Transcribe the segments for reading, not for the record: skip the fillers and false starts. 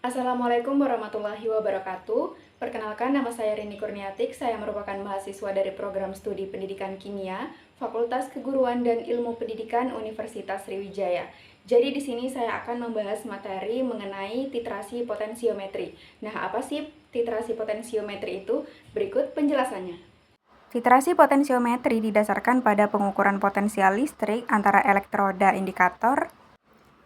Assalamualaikum warahmatullahi wabarakatuh. Perkenalkan, nama saya Rini Kurniatik. Saya merupakan mahasiswa dari program studi Pendidikan Kimia, Fakultas Keguruan dan Ilmu Pendidikan Universitas Sriwijaya. Jadi di sini saya akan membahas materi mengenai titrasi potensiometri. Nah, apa sih titrasi potensiometri itu? Berikut penjelasannya. Titrasi potensiometri didasarkan pada pengukuran potensial listrik antara elektroda indikator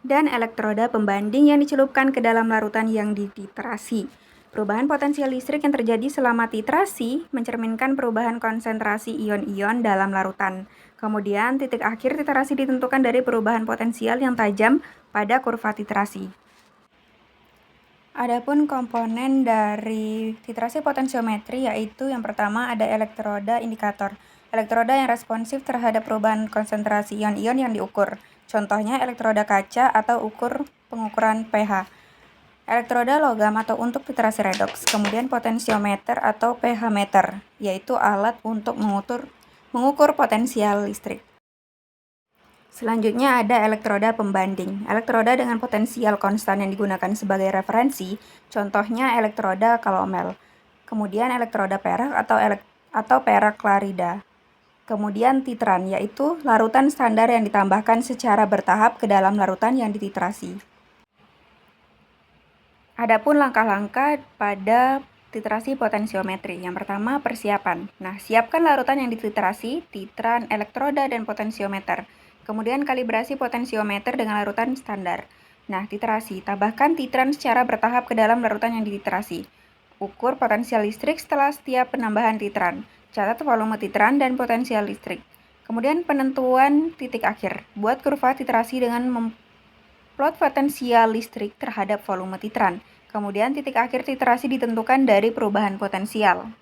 dan elektroda pembanding yang dicelupkan ke dalam larutan yang dititrasi. Perubahan potensial listrik yang terjadi selama titrasi mencerminkan perubahan konsentrasi ion-ion dalam larutan. Kemudian, titik akhir titrasi ditentukan dari perubahan potensial yang tajam pada kurva titrasi. Adapun komponen dari titrasi potensiometri yaitu yang pertama ada elektroda indikator. Elektroda yang responsif terhadap perubahan konsentrasi ion-ion yang diukur. Contohnya elektroda kaca atau pengukuran pH. Elektroda logam atau untuk titrasi redoks. Kemudian potensiometer atau pH meter, yaitu alat untuk mengukur potensial listrik. Selanjutnya ada elektroda pembanding. Elektroda dengan potensial konstan yang digunakan sebagai referensi, contohnya elektroda kalomel. Kemudian elektroda perak atau perak klarida. Kemudian titran, yaitu larutan standar yang ditambahkan secara bertahap ke dalam larutan yang dititrasi. Adapun langkah-langkah pada titrasi potensiometri. Yang pertama, persiapan. Nah, siapkan larutan yang dititrasi, titran, elektroda, dan potensiometer. Kemudian kalibrasi potensiometer dengan larutan standar. Nah, titrasi. Tambahkan titran secara bertahap ke dalam larutan yang dititrasi. Ukur potensial listrik setelah setiap penambahan titran. Catat volume titran dan potensial listrik. Kemudian penentuan titik akhir. Buat kurva titrasi dengan memplot potensial listrik terhadap volume titran. Kemudian titik akhir titrasi ditentukan dari perubahan potensial.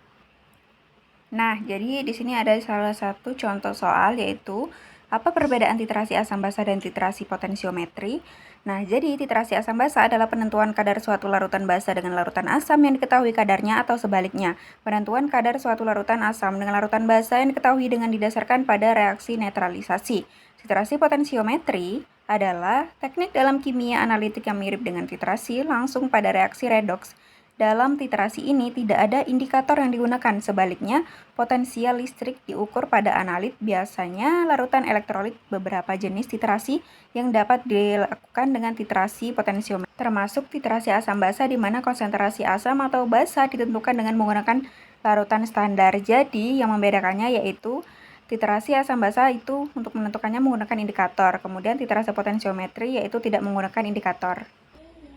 Nah, jadi di sini ada salah satu contoh soal yaitu apa perbedaan titrasi asam basa dan titrasi potensiometri? Nah, jadi titrasi asam basa adalah penentuan kadar suatu larutan basa dengan larutan asam yang diketahui kadarnya atau sebaliknya. Penentuan kadar suatu larutan asam dengan larutan basa yang diketahui dengan didasarkan pada reaksi netralisasi. Titrasi potensiometri adalah teknik dalam kimia analitik yang mirip dengan titrasi langsung pada reaksi redoks. Dalam titrasi ini tidak ada indikator yang digunakan. Sebaliknya, potensial listrik diukur pada analit, biasanya larutan elektrolit. Beberapa jenis titrasi yang dapat dilakukan dengan titrasi potensiometri, termasuk titrasi asam basa di mana konsentrasi asam atau basa ditentukan dengan menggunakan larutan standar. Jadi, yang membedakannya yaitu titrasi asam basa itu untuk menentukannya menggunakan indikator. Kemudian titrasi potensiometri yaitu tidak menggunakan indikator.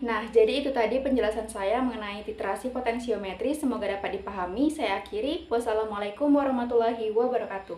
Nah, jadi itu tadi penjelasan saya mengenai titrasi potensiometri. Semoga dapat dipahami. Saya akhiri. Wassalamualaikum warahmatullahi wabarakatuh.